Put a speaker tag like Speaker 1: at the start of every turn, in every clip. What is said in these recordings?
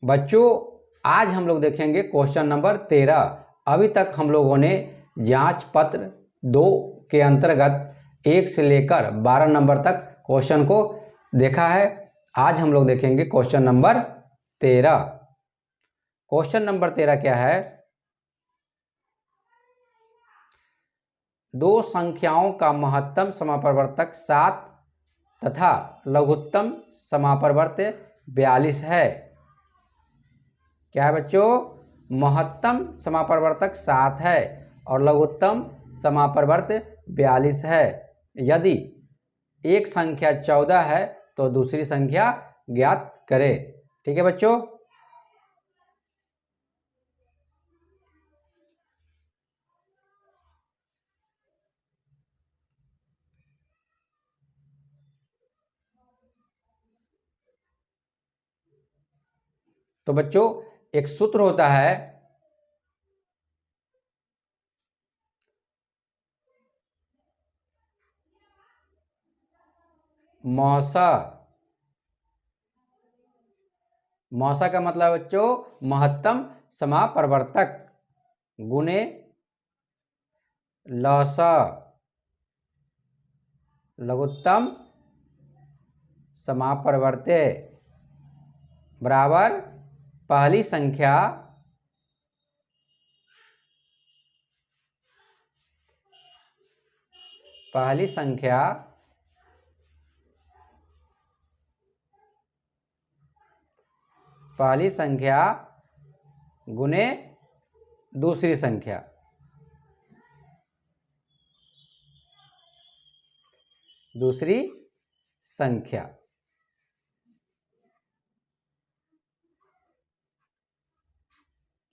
Speaker 1: बच्चों आज हम लोग देखेंगे क्वेश्चन नंबर 13। अभी तक हम लोगों ने जांच पत्र 2 के अंतर्गत 1 से लेकर 12 नंबर तक क्वेश्चन को देखा है। आज हम लोग देखेंगे क्वेश्चन नंबर 13। क्वेश्चन नंबर 13 क्या है? दो संख्याओं का महत्तम समापवर्तक 7 तथा लघुत्तम समापवर्त्य 42 है। क्या है बच्चों? महत्तम समापवर्तक 7 है और लघुत्तम समापवर्त्य 42 है। यदि एक संख्या 14 है तो दूसरी संख्या ज्ञात करें। ठीक है बच्चों? तो बच्चों एक सूत्र होता है मौसा। मौसा का मतलब बच्चों महत्तम समापवर्तक गुने लौसा लघुत्तम समापवर्त्य बराबर पहली संख्या गुने दूसरी संख्या।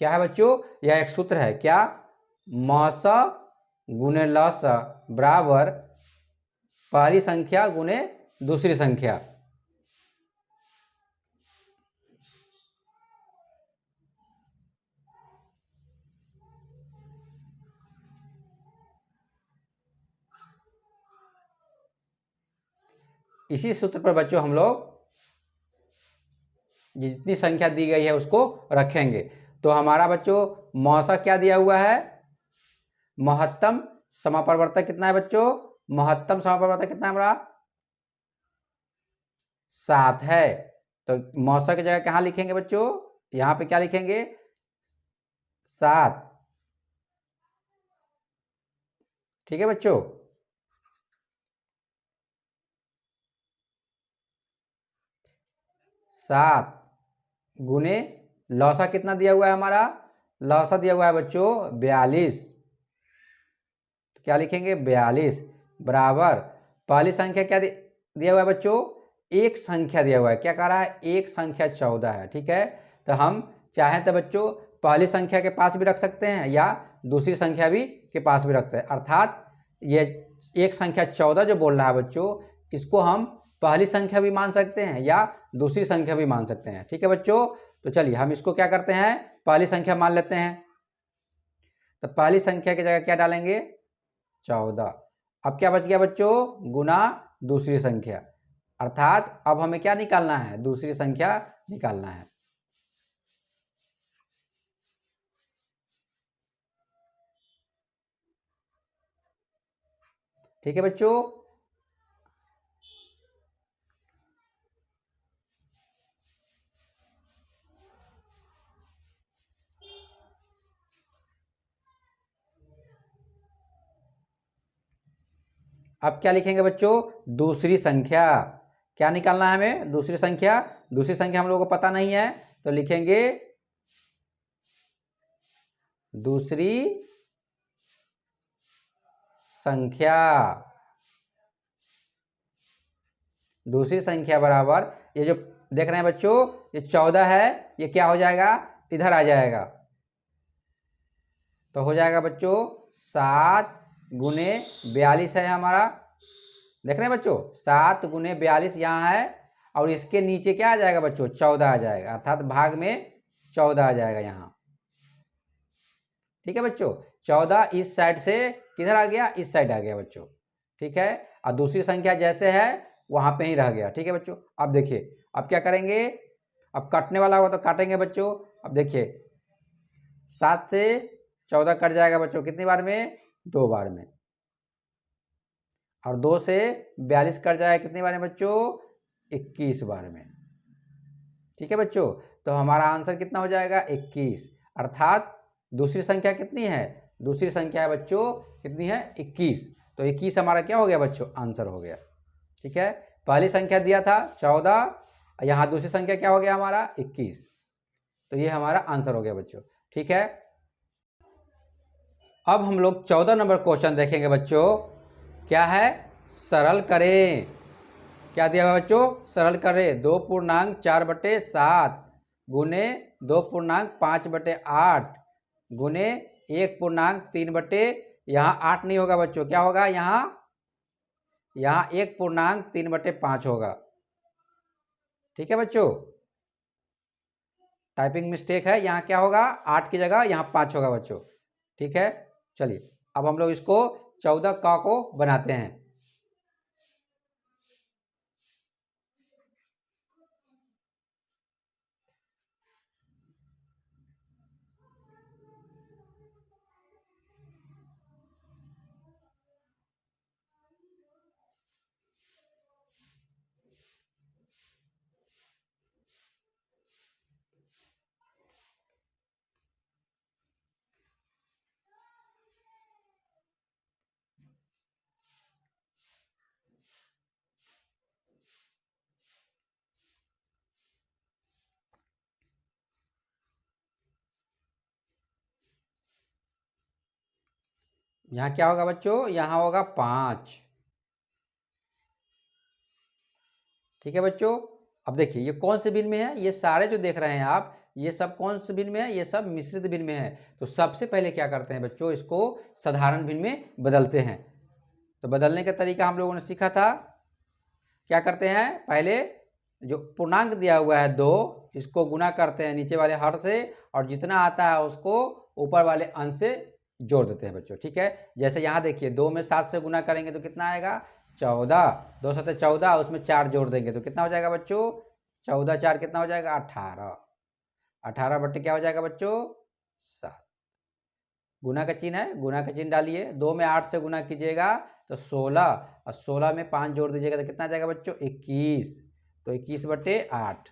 Speaker 1: क्या है बच्चों? यह एक सूत्र है। क्या? मौसा गुने लौसा बराबर पहली संख्या गुने दूसरी संख्या। इसी सूत्र पर बच्चों हम लोग जितनी संख्या दी गई है उसको रखेंगे। तो हमारा बच्चों मौसा क्या दिया हुआ है? महत्तम समापवर्तक कितना है बच्चों? महत्तम समापवर्तक कितना है हमारा? 7 है। तो मौसा की जगह कहाँ लिखेंगे बच्चों? यहाँ पे क्या लिखेंगे? 7। ठीक है बच्चों? सात गुने लौसा कितना दिया हुआ है हमारा? लौसा दिया हुआ है बच्चों 42। क्या लिखेंगे? 42 बराबर पहली संख्या क्या दिया हुआ है बच्चों? एक संख्या दिया हुआ है। क्या कह रहा है? एक संख्या 14 है। ठीक है, तो हम चाहें तो बच्चों पहली संख्या के पास भी रख सकते हैं या दूसरी संख्या भी के पास भी रखते हैं। अर्थात ये एक संख्या 14 जो बोल रहा है बच्चों, इसको हम पहली संख्या भी मान सकते हैं या दूसरी संख्या भी मान सकते हैं। ठीक है बच्चों? तो चलिए हम इसको क्या करते हैं, पहली संख्या मान लेते हैं। तो पहली संख्या की जगह क्या डालेंगे? 14। अब क्या बच गया बच्चों? गुना दूसरी संख्या। अर्थात अब हमें क्या निकालना है? दूसरी संख्या निकालना है। ठीक है बच्चों? अब क्या लिखेंगे बच्चों? दूसरी संख्या। क्या निकालना है हमें? दूसरी संख्या। दूसरी संख्या हम लोगों को पता नहीं है तो लिखेंगे दूसरी संख्या। दूसरी संख्या बराबर ये जो देख रहे हैं बच्चों, ये 14 है, ये क्या हो जाएगा? इधर आ जाएगा। तो हो जाएगा बच्चों 7 गुने 42 है हमारा। देख रहे हैं बच्चों 7 गुने 42 यहाँ है और इसके नीचे क्या आ जाएगा बच्चों? 14 आ जाएगा। अर्थात भाग में 14 आ जाएगा यहाँ। ठीक है बच्चों? 14 इस साइड से किधर आ गया? इस साइड आ गया बच्चों। ठीक है, और दूसरी संख्या जैसे है वहां पे ही रह गया। ठीक है बच्चों? अब देखिए अब क्या करेंगे? अब काटने वाला होगा तो काटेंगे बच्चों। अब देखिए 7 से 14 कट जाएगा बच्चों कितनी बार में, 2 बार में। और 2 से 42 कट जाएगा कितनी बार में बच्चों, 21 बार में। ठीक है बच्चों, तो हमारा आंसर कितना हो जाएगा 21। अर्थात दूसरी संख्या कितनी है, दूसरी संख्या है बच्चों कितनी है 21। तो 21 हमारा क्या हो गया बच्चों, आंसर हो गया। ठीक है, पहली संख्या दिया था 14, यहाँ दूसरी संख्या क्या हो गया हमारा 21। तो ये हमारा आंसर हो गया बच्चों। ठीक है, अब हम लोग 14 नंबर क्वेश्चन देखेंगे बच्चों। क्या है, सरल करें। क्या दिया हुआ बच्चों, सरल करें। 2.4/7 गुने 2.5/8 गुने 1.3 यहाँ 8 नहीं होगा बच्चों, क्या होगा यहाँ 1.3/5 होगा। ठीक है बच्चों, टाइपिंग मिस्टेक है, यहाँ क्या होगा 8 की जगह यहाँ 5 होगा बच्चों। ठीक है, चलिए अब हम लोग इसको 14 का को बनाते हैं। यहाँ क्या होगा बच्चों, यहाँ होगा 5। ठीक है बच्चों, अब देखिए ये कौन से भिन्न में है, ये सारे जो देख रहे हैं आप, ये सब कौन से भिन्न में है, ये सब मिश्रित भिन्न में है। तो सबसे पहले क्या करते हैं बच्चों, इसको साधारण भिन्न में बदलते हैं। तो बदलने का तरीका हम लोगों ने सीखा था। क्या करते हैं, पहले जो पूर्णांक दिया हुआ है 2, इसको गुना करते हैं नीचे वाले हर से, और जितना आता है उसको ऊपर वाले अंश से जोड़ देते हैं बच्चों। ठीक है, जैसे यहाँ देखिए 2 में 7 से गुना करेंगे तो कितना आएगा 14, 2 7 14, उसमें 4 जोड़ देंगे तो कितना हो जाएगा बच्चों 14 4 कितना हो जाएगा 18। 18 बट्टे क्या हो जाएगा बच्चों 7। गुना का चिन्ह है, गुना का चिन्ह डालिए। 2 में 8 से गुना कीजिएगा तो 16, और 16 में 5 जोड़ दीजिएगा तो कितना आ जाएगा बच्चों 21। तो 21/8।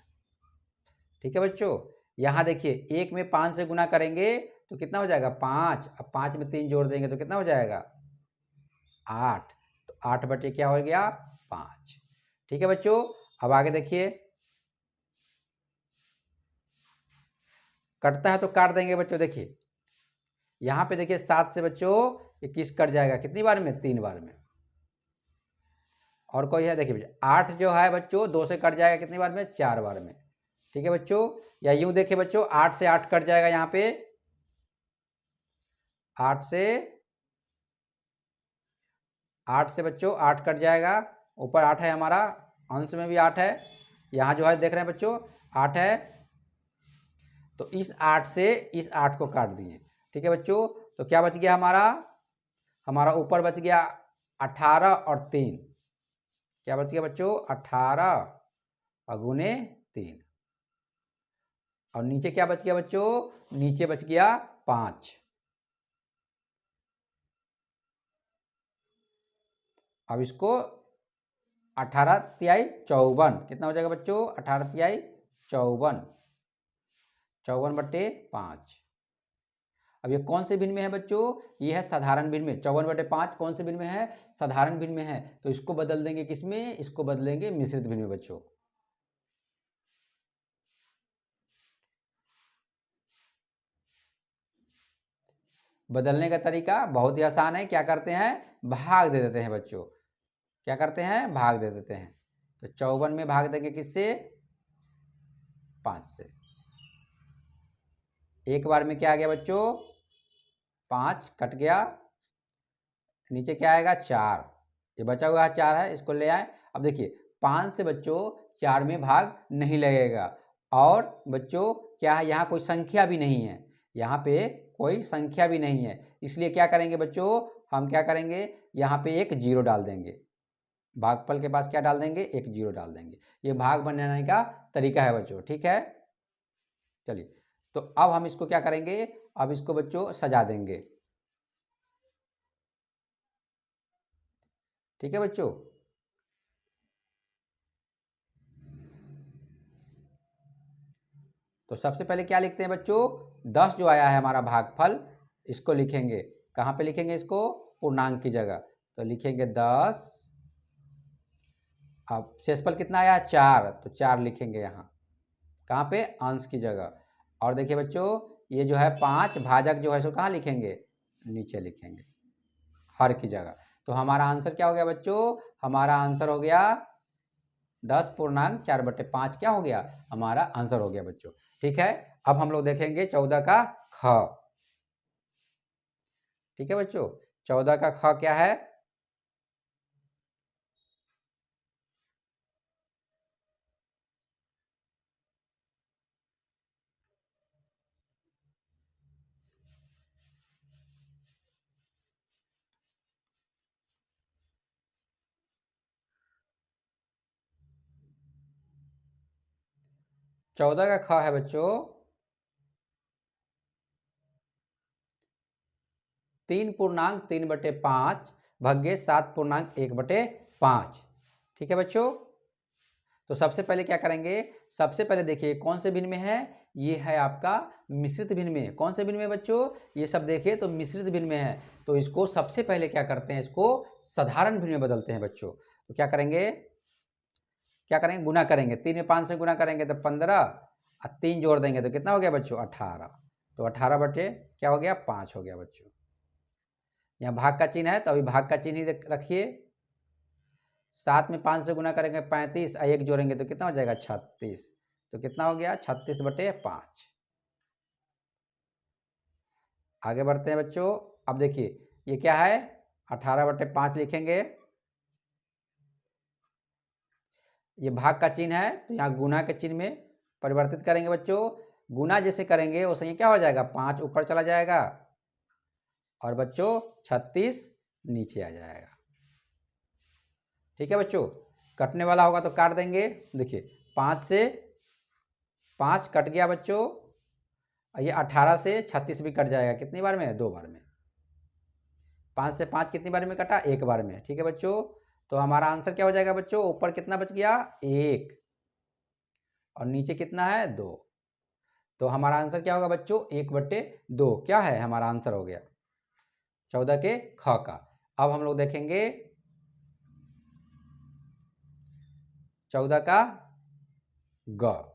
Speaker 1: ठीक है बच्चों, यहाँ देखिए 1 में 5 से गुना करेंगे तो कितना हो जाएगा 5, अब 5 में 3 जोड़ देंगे तो कितना हो जाएगा 8। तो 8 क्या हो गया 5। ठीक है बच्चों, अब आगे देखिए, कटता है तो काट देंगे बच्चों। देखिए यहाँ पे देखिए 7 से बच्चों 21 कट जाएगा कितनी बार में, 3 बार में। और कोई है, देखिए बच्चों 8 जो है बच्चों 2 से कट जाएगा कितनी बार में, 4 बार में। ठीक है बच्चों, या यूं देखिए बच्चों 8 से 8 कट जाएगा, यहाँ पे 8 से बच्चों 8 कट जाएगा। ऊपर 8 है हमारा, अंश में भी 8 है, यहाँ जो है देख रहे हैं बच्चों 8 है। तो इस 8 से इस 8 को काट दिए। ठीक है बच्चों, तो क्या बच गया हमारा ऊपर बच गया 18 और 3। क्या बच गया बच्चों 18 गुने 3, और नीचे क्या बच गया बच्चों, नीचे बच गया 5। अब इसको 18 तिहाई 54 कितना हो जाएगा बच्चों 18 तिहाई 54, 54/5। अब ये कौन से भिन्न में है बच्चों, ये है साधारण भिन्न में। 54/5 कौन से भिन्न में है, साधारण भिन्न में है। तो इसको बदल देंगे किसमें, इसको बदलेंगे मिश्रित भिन्न में बच्चों। बदलने का तरीका बहुत ही आसान है। क्या करते हैं, भाग दे देते हैं बच्चों। क्या करते हैं, भाग दे देते हैं। तो 54 में भाग देंगे किससे, 5 से। एक बार में क्या आ गया बच्चों 5 कट गया, नीचे क्या आएगा 4, ये बचा हुआ 4 है, इसको ले आए। अब देखिए 5 से बच्चों 4 में भाग नहीं लगेगा, और बच्चों क्या है यहाँ कोई संख्या भी नहीं है, यहाँ पे कोई संख्या भी नहीं है। इसलिए क्या करेंगे बच्चों, हम क्या करेंगे यहाँ पे एक 0 डाल देंगे। भागफल के पास क्या डाल देंगे, एक जीरो डाल देंगे। ये भाग बनाने का तरीका है बच्चों, ठीक है। चलिए, तो अब हम इसको क्या करेंगे, अब इसको बच्चों सजा देंगे, ठीक है बच्चों। तो सबसे पहले क्या लिखते हैं बच्चों, 10 जो आया है हमारा भागफल, इसको लिखेंगे, कहाँ पे लिखेंगे इसको, पूर्णांक की जगह। तो लिखेंगे 10, अब शेषफल कितना आया, 4, तो 4 लिखेंगे यहाँ, कहाँ पे, अंश की जगह। और देखिए बच्चों, ये जो है 5 भाजक जो है सो कहाँ लिखेंगे, नीचे लिखेंगे, हर की जगह। तो हमारा आंसर क्या हो गया बच्चों, हमारा आंसर हो गया 10.4/5 क्या हो गया, हमारा आंसर हो गया बच्चों, ठीक है। अब हम लोग देखेंगे 14 का ख, ठीक है बच्चों। 14 का ख क्या है, 14 का ख है बच्चों 3.3/5 भाग्य 7.1/5, ठीक है बच्चों। तो सबसे पहले क्या करेंगे, सबसे पहले देखिए कौन से भिन्न में है, ये है आपका मिश्रित भिन्न में। कौन से भिन्न में बच्चों, ये सब देखिए तो मिश्रित भिन्न में है। तो इसको सबसे पहले क्या करते हैं, इसको साधारण भिन्न में बदलते हैं बच्चों। तो क्या करेंगे, क्या करेंगे, गुना करेंगे, 3 में 5 से गुना करेंगे तो 15, और 3 जोड़ देंगे तो कितना हो गया बच्चों, 18। तो 18 बटे क्या हो गया, 5 हो गया बच्चों। यहाँ भाग का चिन्ह है तो अभी भाग का चिन्ह ही रखिए। 7 में 5 से गुना करेंगे 35, और 1 जोड़ेंगे तो कितना हो जाएगा, 36। तो कितना हो गया, 36/5। आगे बढ़ते हैं बच्चों। अब देखिए ये क्या है, 18/5 लिखेंगे। ये भाग का चिन्ह है तो यहाँ गुना के चिन्ह में परिवर्तित करेंगे बच्चों। गुना जैसे करेंगे वैसे ये क्या हो जाएगा, 5 ऊपर चला जाएगा, और बच्चों 36 नीचे आ जाएगा, ठीक है बच्चों। कटने वाला होगा तो काट देंगे। देखिए 5 से 5 कट गया बच्चों, ये 18 से 36 भी कट जाएगा, कितनी बार में, 2 बार में। 5 से 5 कितनी बार में कटा, 1 बार में, ठीक है बच्चों। तो हमारा आंसर क्या हो जाएगा बच्चों, ऊपर कितना बच गया, 1, और नीचे कितना है, 2। तो हमारा आंसर क्या होगा बच्चों, 1/2 क्या है, हमारा आंसर हो गया 14 के ख का। अब हम लोग देखेंगे 14 का ग।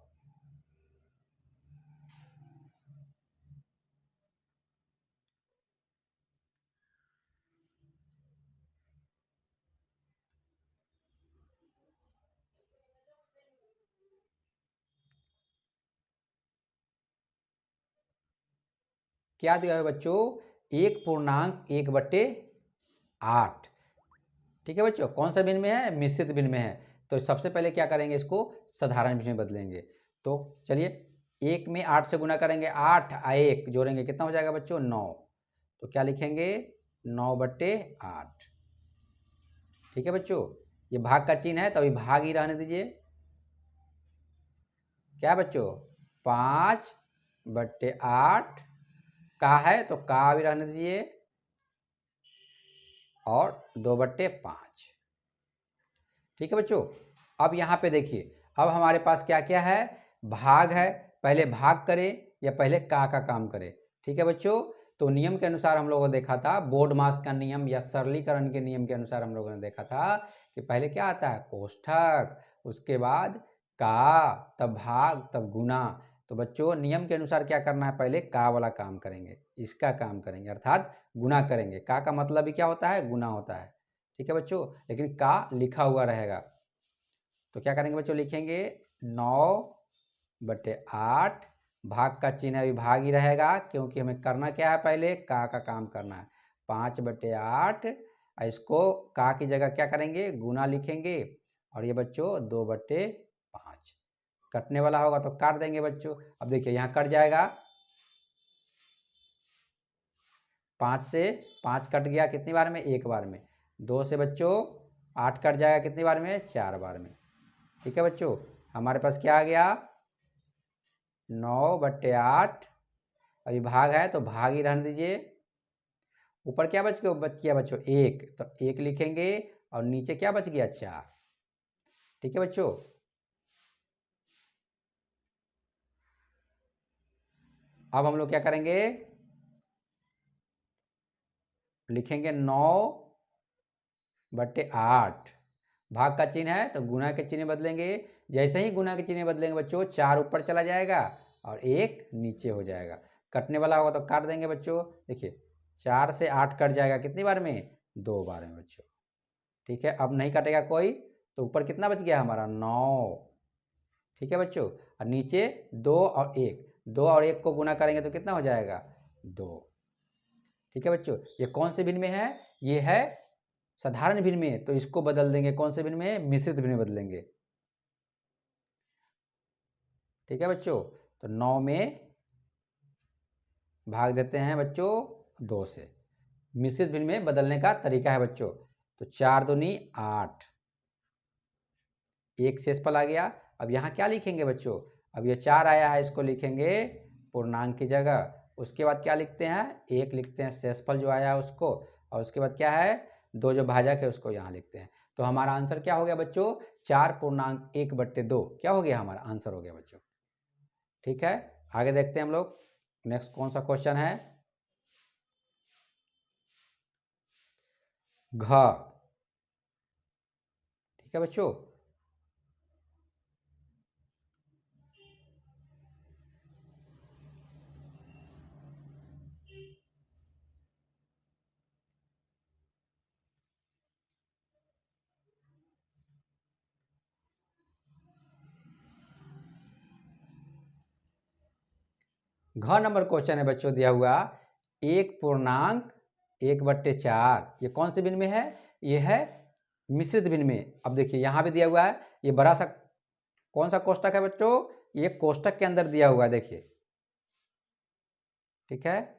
Speaker 1: क्या दिया है बच्चों, 1.1/8, ठीक है बच्चों। कौन सा भिन्न में है, मिश्रित भिन्न में है। तो सबसे पहले क्या करेंगे, इसको साधारण भिन्न में बदलेंगे। तो चलिए 1 में 8 से गुना करेंगे, 8 और 1 जोड़ेंगे कितना हो जाएगा बच्चों, 9। तो क्या लिखेंगे, 9/8, ठीक है बच्चों। ये भाग का चिन्ह है तो अभी भाग ही रहने दीजिए। क्या बच्चों, 5/8 का है तो का भी रहने दीजिए, और 2/5, ठीक है बच्चों। अब यहाँ पे देखिए, अब हमारे पास क्या क्या है, भाग है, पहले भाग करें या पहले का काम करें, ठीक है बच्चों। तो नियम के अनुसार हम लोगों ने देखा था, बोर्ड मास का नियम या सरलीकरण के नियम के अनुसार हम लोगों ने देखा था कि पहले क्या आता है, कोष्ठक, उसके बाद का, तब भाग, तब गुना। तो बच्चों नियम के अनुसार क्या करना है, पहले का वाला काम करेंगे, इसका काम करेंगे, अर्थात गुना करेंगे। का मतलब भी क्या होता है, गुना होता है, ठीक है बच्चों, लेकिन का लिखा हुआ रहेगा। तो क्या करेंगे बच्चों, लिखेंगे 9/8, भाग का चिन्ह अभी भाग ही रहेगा क्योंकि हमें करना क्या है, पहले का काम करना है। 5/8, इसको का की जगह क्या करेंगे, गुना लिखेंगे, और ये बच्चों 2/5। कटने वाला होगा तो काट देंगे बच्चों। अब देखिए यहाँ कट जाएगा, 5 से 5 कट गया कितनी बार में, 1 बार में। 2 से बच्चों 8 कट जाएगा कितनी बार में, 4 बार में। ठीक है बच्चों, हमारे पास क्या आ गया, 9/8। अभी भाग है तो भाग ही रहने दीजिए। ऊपर क्या बच गया बच्चों, 1, तो 1 लिखेंगे और नीचे क्या बच गया, 4। ठीक है बच्चों, अब हम लोग क्या करेंगे, लिखेंगे 9/8। भाग का चिन्ह है तो गुना के चिन्ह बदलेंगे। जैसे ही गुना के चिन्ह बदलेंगे बच्चों, 4 ऊपर चला जाएगा और 1 नीचे हो जाएगा। कटने वाला होगा तो काट देंगे बच्चों। देखिए 4 से 8 कट जाएगा कितनी बार में, 2 बार में बच्चों। ठीक है, अब नहीं कटेगा कोई, तो ऊपर कितना बच गया हमारा, 9। ठीक है बच्चों, और नीचे 2 और 1, 2 और 1 को गुना करेंगे तो कितना हो जाएगा, 2। ठीक है बच्चों, ये कौन से भिन्न में है, ये है साधारण भिन्न में, तो इसको बदल देंगे कौन से भिन्न में, मिश्रित भिन्न में बदलेंगे। ठीक है बच्चों, तो 9 में भाग देते हैं बच्चों 2 से। मिश्रित भिन्न में बदलने का तरीका है बच्चों। तो 4 दूनी 8, 1 शेषफल आ गया। अब यहाँ क्या लिखेंगे बच्चों, अब ये 4 आया है, इसको लिखेंगे पूर्णांक की जगह। उसके बाद क्या लिखते हैं, 1 लिखते हैं शेषफल जो आया है उसको, और उसके बाद क्या है, 2 जो भाजक है उसको यहाँ लिखते हैं। तो हमारा आंसर क्या हो गया बच्चों, 4.1/2 क्या हो गया, हमारा आंसर हो गया बच्चों। ठीक है, आगे देखते हैं हम लोग, नेक्स्ट कौन सा क्वेश्चन है, घ। ठीक है बच्चों, घ नंबर क्वेश्चन है बच्चों दिया हुआ 1.1/4। ये कौन से भिन्न में है, ये है मिश्रित भिन्न में। अब देखिए यहाँ भी दिया हुआ है, ये बड़ा सा कौन सा कोष्टक है बच्चों, ये कोष्टक के अंदर दिया हुआ है, देखिए। ठीक है,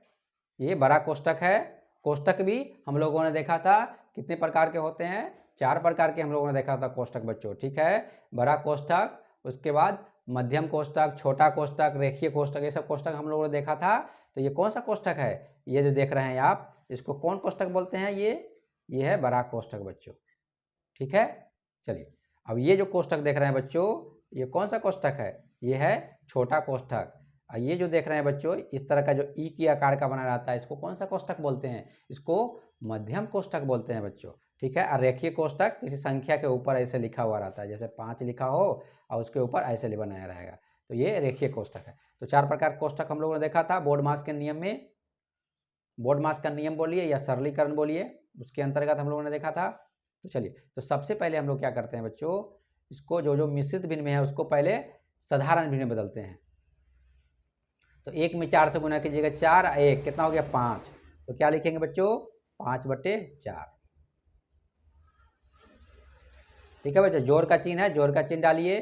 Speaker 1: ये बड़ा कोष्टक है। कोष्टक भी हम लोगों ने देखा था कितने प्रकार के होते हैं, 4 प्रकार के हम लोगों ने देखा था कोष्टक बच्चों। ठीक है, बड़ा कोष्टक, उसके बाद मध्यम कोष्टक, छोटा कोष्टक, रेखीय कोष्टक, ये सब कोष्टक हम लोगों ने देखा था। तो ये कौन सा कोष्टक है, ये जो देख रहे हैं आप, इसको कौन कोष्टक बोलते हैं, ये है बड़ा कोष्टक बच्चों। ठीक है, चलिए अब ये जो कोष्टक देख रहे हैं बच्चों, ये कौन सा कोष्टक है, ये है छोटा कोष्टक। और ये जो देख रहे हैं बच्चों, इस तरह का जो ई की आकार का बना रहता है, इसको कौन सा कोष्टक बोलते हैं, इसको मध्यम कोष्टक बोलते हैं बच्चों। ठीक है, और रेखीय कोष्टक किसी संख्या के ऊपर ऐसे लिखा हुआ रहता है, जैसे 5 लिखा हो और उसके ऊपर ऐसे बनाया रहेगा, तो ये रेखीय कोष्टक है। तो 4 प्रकार कोष्टक हम लोगों ने देखा था बोर्डमास के नियम में। बोर्डमास का नियम बोलिए या सरलीकरण बोलिए, उसके अंतर्गत हम लोगों ने देखा था। तो चलिए, तो सबसे पहले हम लोग क्या करते हैं बच्चों, इसको जो जो मिश्रित भिन्न में है उसको पहले साधारण भिन्न में बदलते हैं। तो 1 में 4 से गुना कीजिएगा, 4 1 कितना हो गया, 5। तो क्या लिखेंगे बच्चों, 5/4। ठीक है बच्चों, जोड़ का चिन्ह है, जोड़ का चिन्ह डालिए।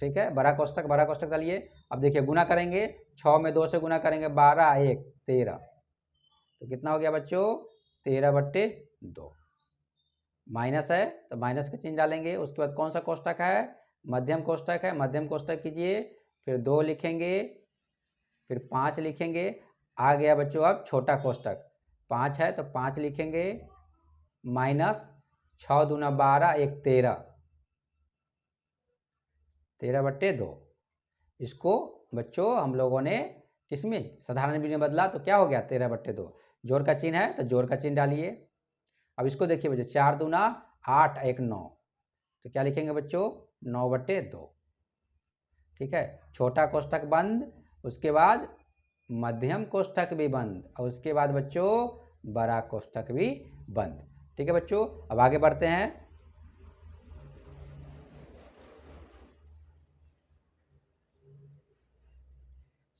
Speaker 1: ठीक है, बड़ा कोष्टक डालिए। अब देखिए गुना करेंगे, 6 में 2 से गुना करेंगे, 12 1 13, तो कितना हो गया बच्चों, 13/2। माइनस है तो माइनस का चिन्ह डालेंगे। उसके बाद कौन सा कोष्टक है, मध्यम कोष्टक है, मध्यम कोष्टक कीजिए, फिर 2 लिखेंगे, फिर 5 लिखेंगे। आ गया बच्चों अब छोटा कोष्टक, 5 है तो 5 लिखेंगे, माइनस 6 दूना 12 1 13, 13/2। इसको बच्चों हम लोगों ने किसमें, साधारण भिन्न में बदला, तो क्या हो गया, 13/2। जोड़ का चिन्ह है तो जोड़ का चिन्ह डालिए। अब इसको देखिए बच्चों, 4 दूना 8 1 9, तो क्या लिखेंगे बच्चों, 9/2। ठीक है, छोटा कोष्टक बंद, उसके बाद मध्यम कोष्टक भी बंद, और उसके बाद बच्चों बड़ा कोष्टक भी बंद। ठीक है बच्चों, अब आगे बढ़ते हैं।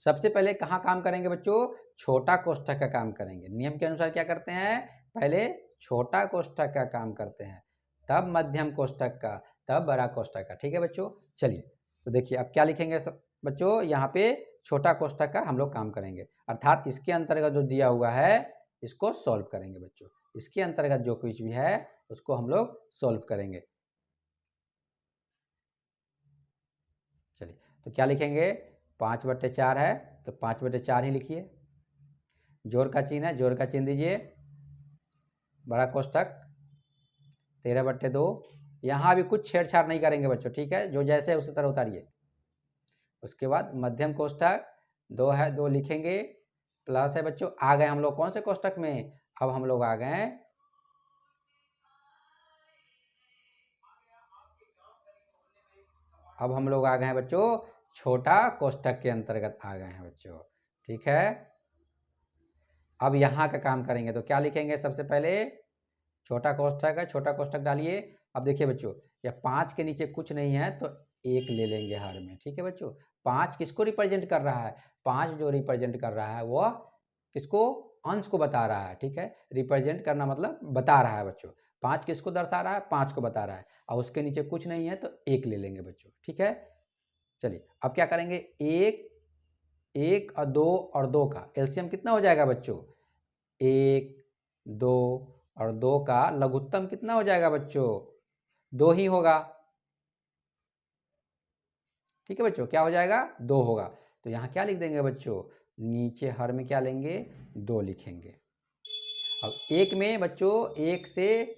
Speaker 1: सबसे पहले कहाँ काम करेंगे बच्चों, छोटा कोष्टक का काम करेंगे। नियम के अनुसार क्या करते हैं, पहले छोटा कोष्टक का काम करते हैं, तब मध्यम कोष्टक का, तब बड़ा कोष्टक का। ठीक है बच्चों, चलिए तो देखिए अब क्या लिखेंगे बच्चों, यहाँ पे छोटा कोष्टक का हम लोग काम करेंगे, अर्थात इसके अंतर्गत जो दिया हुआ है इसको सॉल्व करेंगे बच्चों। इसके अंतर्गत जो कुछ भी है उसको हम लोग सॉल्व करेंगे। चलिए, तो क्या लिखेंगे, 5/4 है तो 5/4 ही लिखिए। जोड़ का चिन्ह है, जोड़ का चिन्ह दीजिए, बड़ा कोष्टक 13/2। यहाँ भी कुछ छेड़छाड़ नहीं करेंगे बच्चों, ठीक है, जो जैसे है उसी तरह उतारिए। उसके बाद मध्यम कोष्टक 2 है, 2 लिखेंगे, प्लस है बच्चों। आ गए हम लोग कौन से कोष्टक में, अब हम लोग आ गए हैं बच्चों छोटा कोष्टक के अंतर्गत आ गए हैं बच्चों, ठीक है। अब यहाँ का काम करेंगे तो क्या लिखेंगे, सबसे पहले छोटा कोष्टक है, छोटा कोष्टक डालिए। अब देखिए बच्चों, या 5 के नीचे कुछ नहीं है तो 1 ले लेंगे हर में, ठीक है बच्चों। 5 किसको रिप्रेजेंट कर रहा है, 5 जो रिप्रेजेंट कर रहा है वह किसको, अंश को बता रहा है, ठीक है। रिप्रेजेंट करना मतलब बता रहा है बच्चों। 5 किसको दर्शा रहा है, 5 को बता रहा है, और उसके नीचे कुछ नहीं है तो 1 ले लेंगे बच्चों, ठीक है। चलिए, अब क्या करेंगे, 1 और 2 का एलसीएम कितना हो जाएगा बच्चों, 1, 2 और 2 का लघुत्तम कितना हो जाएगा बच्चों, 2 ही होगा, ठीक है बच्चों। क्या हो जाएगा, 2 होगा। तो यहाँ क्या लिख देंगे बच्चों, नीचे हर में क्या लेंगे, 2 लिखेंगे। अब 1 में बच्चों 1 से,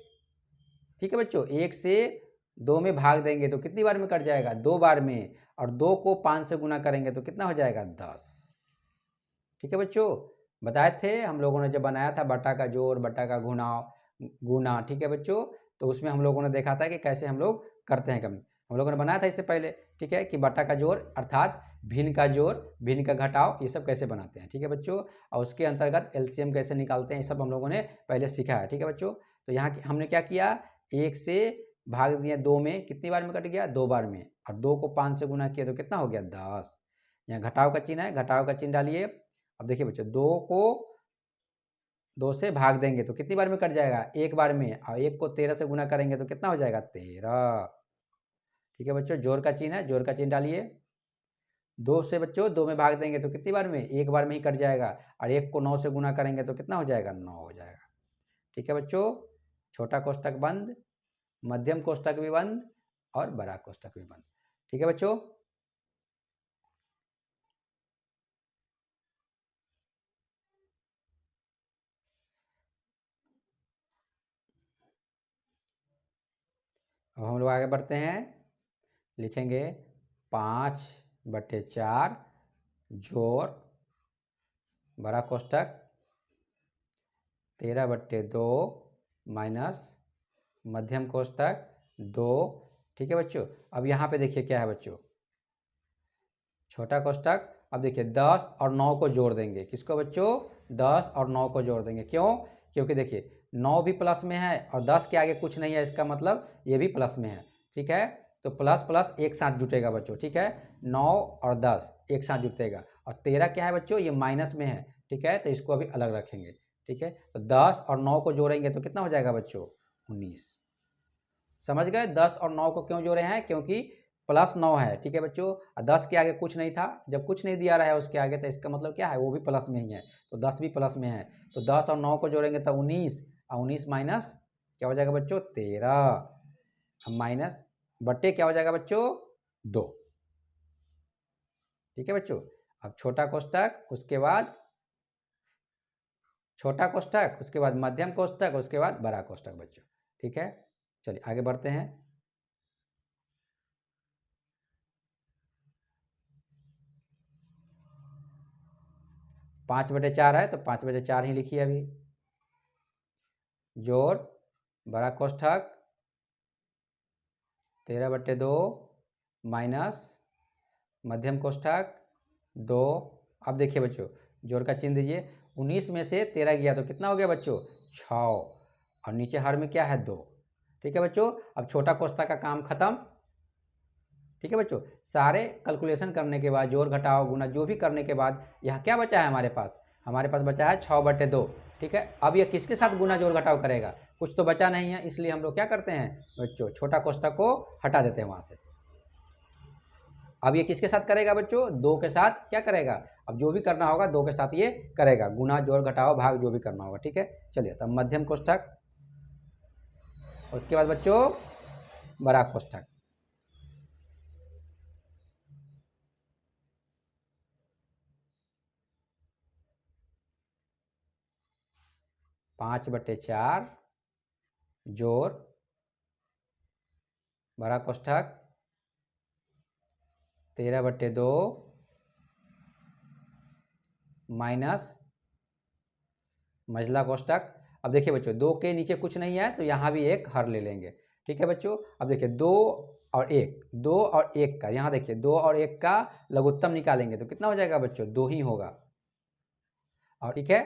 Speaker 1: ठीक है बच्चों, 1 से 2 में भाग देंगे तो कितनी बार में कट जाएगा, 2 बार में, और 2 को 5 से गुना करेंगे तो कितना हो जाएगा, 10, ठीक है बच्चों। बताए थे हम लोगों ने जब बनाया था बट्टा का जोड़, बट्टा का गुना, ठीक है बच्चों। तो उसमें हम लोगों ने देखा था कि कैसे हम लोग करते हैं, हम लोगों ने बनाया था इससे पहले, ठीक है, कि बट्टा का जोड़ अर्थात भिन्न का जोड़, भिन्न का घटाव, ये सब कैसे बनाते हैं, ठीक है बच्चों। और उसके अंतर्गत एलसीएम कैसे निकालते हैं, ये सब हम लोगों ने पहले सीखा है, ठीक है बच्चों। तो यहाँ हमने क्या किया, 1 से भाग दिया 2 में, कितनी बार में कट गया, 2 बार में, और 2 को 5 से गुना किया तो कितना हो गया, 10। यहाँ घटाव का चिन्ह है, घटाव का चिन्ह डालिए। अब देखिए बच्चों, 2 को 2 से भाग देंगे तो कितनी बार में कट जाएगा, 1 बार में, और 1 को 13 से गुना करेंगे तो कितना हो जाएगा, 13, ठीक है बच्चों। जोड़ का चिन्ह है, जोड़ का चिन्ह डालिए। 2 से बच्चों 2 में भाग देंगे तो कितनी बार में, 1 बार में ही कट जाएगा, और 1 को 9 से गुना करेंगे तो कितना हो जाएगा, 9 हो जाएगा, ठीक है बच्चों। छोटा कोष्टक बंद, मध्यम कोष्टक भी बंद, और बड़ा कोष्टक भी बंद, ठीक है बच्चों। अब हम लोग आगे बढ़ते हैं, लिखेंगे 5/4 जोड़ बड़ा कोष्टक 13/2 माइनस मध्यम कोष्टक 2, ठीक है बच्चों। अब यहाँ पे देखिए क्या है बच्चों, छोटा कोष्टक। अब देखिए 10 और 9 को जोड़ देंगे, किसको बच्चों, 10 और 9 को जोड़ देंगे, क्यों, क्योंकि देखिए 9 भी प्लस में है और 10 के आगे कुछ नहीं है, इसका मतलब ये भी प्लस में है, ठीक है। तो प्लस प्लस एक साथ जुटेगा बच्चों, ठीक है, 9 और 10 एक साथ जुटेगा, और 13 क्या है बच्चों, ये माइनस में है, ठीक है, तो इसको अभी अलग रखेंगे, ठीक है। तो 10 और 9 को जोड़ेंगे तो कितना हो जाएगा बच्चों, 19। समझ गए, 10 और 9 को क्यों जोड़े हैं, क्योंकि प्लस 9 है, ठीक है बच्चों, 10 के आगे कुछ नहीं था, जब कुछ नहीं दिया रहा है उसके आगे तो इसका मतलब क्या है, वो भी प्लस में ही है, तो 10 भी प्लस में है, तो 10 और 9 को जोड़ेंगे तो 19, और 19 माइनस क्या हो जाएगा बच्चों, 13, माइनस बट्टे क्या हो जाएगा बच्चों, 2, ठीक है बच्चों। अब छोटा कोष्टक, उसके बाद छोटा कोष्टक, उसके बाद मध्यम कोष्टक, उसके बाद बड़ा कोष्टक बच्चों, ठीक है। चलिए आगे बढ़ते हैं, 5/4 है तो 5/4 ही लिखिए अभी। जोड़ बड़ा कोष्ठक 13/2 माइनस मध्यम कोष्ठक 2। अब देखिए बच्चों, जोड़ का चिन्ह दीजिए। 19 में से 13 गया तो कितना हो गया बच्चों, 6, और नीचे हर में क्या है, 2, ठीक है बच्चों। अब छोटा कोष्ठक का काम खत्म, ठीक है बच्चों। सारे कैलकुलेशन करने के बाद, जोड़ घटाव गुना जो भी करने के बाद, यहाँ क्या बचा है हमारे पास, हमारे पास बचा है 6/2, ठीक है। अब यह किसके साथ गुना जोड़ घटाव करेगा, कुछ तो बचा नहीं है, इसलिए हम लोग क्या करते हैं बच्चों, छोटा कोष्ठक को हटा देते हैं वहाँ से। अब ये किसके साथ करेगा बच्चों? 2 के साथ क्या करेगा? अब जो भी करना होगा 2 के साथ ये करेगा, गुना जोड़ घटाओ भाग जो भी करना होगा, ठीक है। चलिए तब मध्यम कोष्ठक, उसके बाद बच्चों बड़ा कोष्ठक। पाँच बटे चार जोड़ बड़ा कोष्ठक 13/2 माइनस मझला कोष्ठक। अब देखिए बच्चों 2 के नीचे कुछ नहीं है तो यहाँ भी एक हर ले लेंगे, ठीक है बच्चों। अब देखिए 2 और 1, 2 और 1 का, यहाँ देखिए 2 और 1 का लघुत्तम निकालेंगे तो कितना हो जाएगा बच्चों? 2 ही होगा। और ठीक है,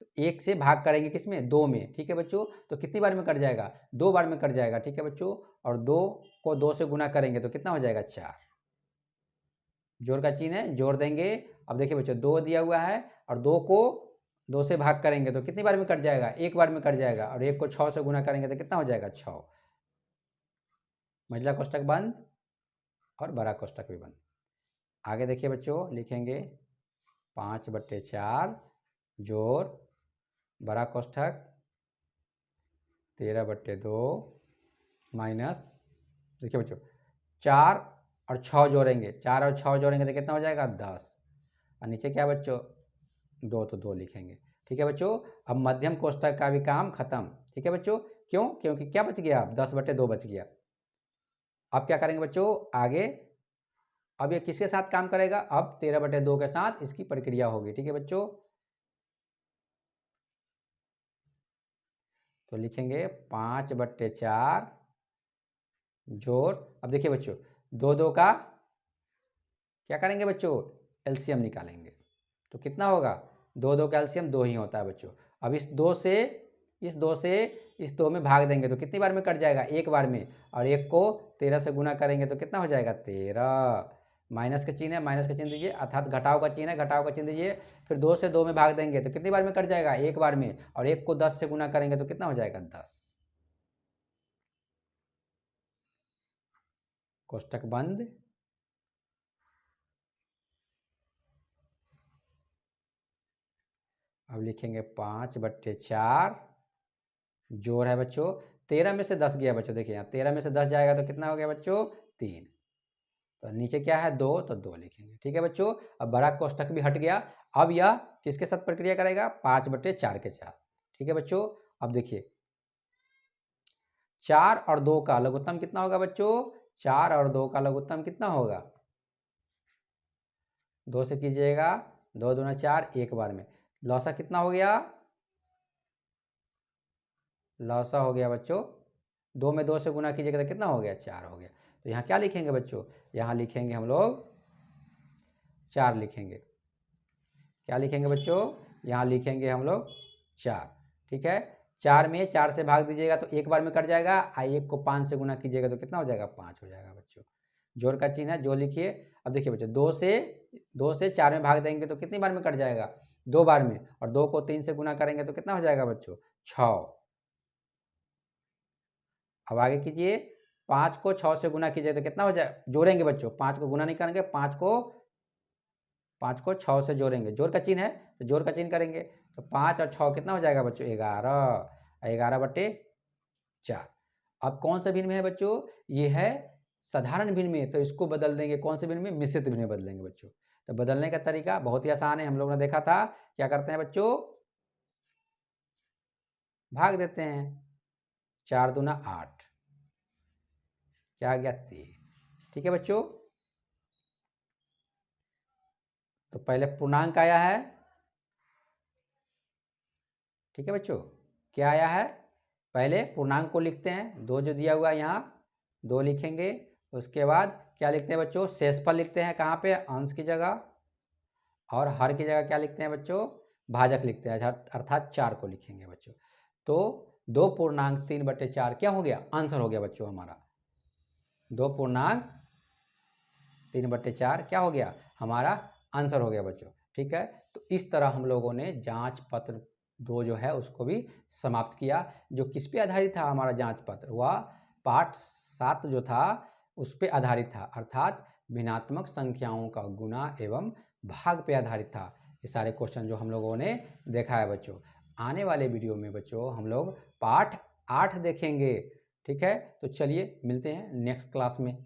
Speaker 1: तो 1 से भाग करेंगे किसमें? 2 में, ठीक है बच्चों। तो कितनी बार में कट जाएगा? 2 बार में कट जाएगा, ठीक है बच्चों। और 2 को 2 से गुना करेंगे तो कितना हो जाएगा? 4। जोड़ का चिन्ह है, जोड़ देंगे। अब देखिए बच्चों 2 दिया हुआ है और 2 को 2 से भाग करेंगे तो कितनी बार में कट जाएगा? 1 बार में कट जाएगा। और 1 को 6 से गुना करेंगे तो कितना हो जाएगा? 6। मझला कोष्ठक बंद और बड़ा कोष्ठक भी बंद। आगे देखिए बच्चों लिखेंगे 5/4 जोड़ बड़ा कोष्ठक 13/2 माइनस, देखिए बच्चों 4 और 6 जोड़ेंगे, 4 और 6 जोड़ेंगे तो कितना हो जाएगा? 10। और नीचे क्या बच्चों? 2, तो 2 लिखेंगे, ठीक है बच्चों। अब मध्यम कोष्ठक का भी काम खत्म, ठीक है बच्चों। क्यों? क्योंकि क्या बच गया? अब 10/2 बच गया। अब क्या करेंगे बच्चों आगे? अब ये किसके साथ काम करेगा? अब 13/2 के साथ इसकी प्रक्रिया होगी, ठीक है बच्चों। तो लिखेंगे 5/4 जोड़, अब देखिए बच्चों 2 2 का क्या करेंगे बच्चों? एलसीएम निकालेंगे तो कितना होगा? 2 2 का एलसीएम 2 ही होता है बच्चों। अब इस 2 से इस 2 में भाग देंगे तो कितनी बार में कट जाएगा? 1 बार में। और 1 को 13 से गुना करेंगे तो कितना हो जाएगा? 13। माइनस का चिन्ह है, माइनस का चिन्ह दीजिए, अर्थात घटाव का चिन्ह है, घटाव का चिन्ह दीजिए। फिर 2 से 2 में भाग देंगे तो कितनी बार में कट जाएगा? 1 बार में। और 1 को 10 से गुना करेंगे तो कितना हो जाएगा? 10। कोष्ठक बंद। अब लिखेंगे 5/4 जोड़ है बच्चों 13 में से 10 गया बच्चों, देखिए यहाँ 13 में से 10 जाएगा तो कितना हो गया बच्चों? 3। तो नीचे क्या है? 2, तो 2 लिखेंगे, ठीक है बच्चों। अब बड़ा कोष्ठक भी हट गया। अब यह किसके साथ प्रक्रिया करेगा? 5/4 के साथ, ठीक है बच्चों। अब देखिए 4 और 2 का लघुत्तम कितना होगा बच्चों? 4 और 2 का लघुत्तम कितना होगा? 2 से कीजिएगा, 2 दूना 4, 1 बार में। लौसा कितना हो गया? लौसा हो गया बच्चों 2 में 2 से गुना कीजिएगा तो कितना हो गया? 4 हो गया। तो यहाँ क्या लिखेंगे बच्चों? यहाँ लिखेंगे हम लोग 4 लिखेंगे। क्या लिखेंगे बच्चों? यहाँ लिखेंगे हम लोग 4, ठीक है। 4 में 4 से भाग दीजिएगा तो 1 बार में कट जाएगा। 1 को 5 से गुना कीजिएगा तो कितना हो जाएगा? 5 हो जाएगा बच्चों। जोड़ का चिन्ह है, जो लिखिए। अब देखिए बच्चों 2 से 4 में भाग देंगे तो कितनी बार में कट जाएगा? 2 बार में। और 2 को 3 से गुना करेंगे तो कितना हो जाएगा बच्चों? 6। अब आगे कीजिए 5 को 6 से गुना कीजिए तो कितना हो जाए? जोड़ेंगे बच्चों, 5 को गुना नहीं करेंगे, 5 को 6 से जोड़ेंगे, जोड़ का चिन्ह है तो जोड़ का चिन्ह करेंगे। तो 5 और 6 कितना हो जाएगा बच्चों? 11। 11/4। अब कौन सा भिन्न में है बच्चों? ये है साधारण भिन्न में, तो इसको बदल देंगे कौन से भिन्न में? मिश्रित भिन्न में बदलेंगे बच्चों। तो बदलने का तरीका बहुत ही आसान है, हम लोगों ने देखा था। क्या करते हैं बच्चों? भाग देते हैं, 4 दूना 8, क्या आ गया? 3, ठीक है बच्चों। तो पहले पूर्णांक आया है, ठीक है बच्चों। क्या आया है? पहले पूर्णांक को लिखते हैं, 2 जो दिया हुआ है यहाँ 2 लिखेंगे। उसके बाद क्या लिखते हैं बच्चों? शेषफल लिखते हैं, कहाँ पे? अंश की जगह। और हर की जगह क्या लिखते हैं बच्चों? भाजक लिखते हैं, अर्थात 4 को लिखेंगे बच्चों। तो 2 पूर्णांक 3/4 क्या हो गया? आंसर हो गया बच्चों हमारा। 2 पूर्णांक 3/4 क्या हो गया? हमारा आंसर हो गया बच्चों, ठीक है। तो इस तरह हम लोगों ने जांच पत्र 2 जो है उसको भी समाप्त किया। जो किस पे आधारित था हमारा जांच पत्र? वह पाठ 7 जो था उस पे आधारित था, अर्थात भिन्नात्मक संख्याओं का गुणा एवं भाग पे आधारित था। ये सारे क्वेश्चन जो हम लोगों ने देखा है बच्चों। आने वाले वीडियो में बच्चों हम लोग पाठ 8 देखेंगे। ठीक है, तो चलिए मिलते हैं नेक्स्ट क्लास में।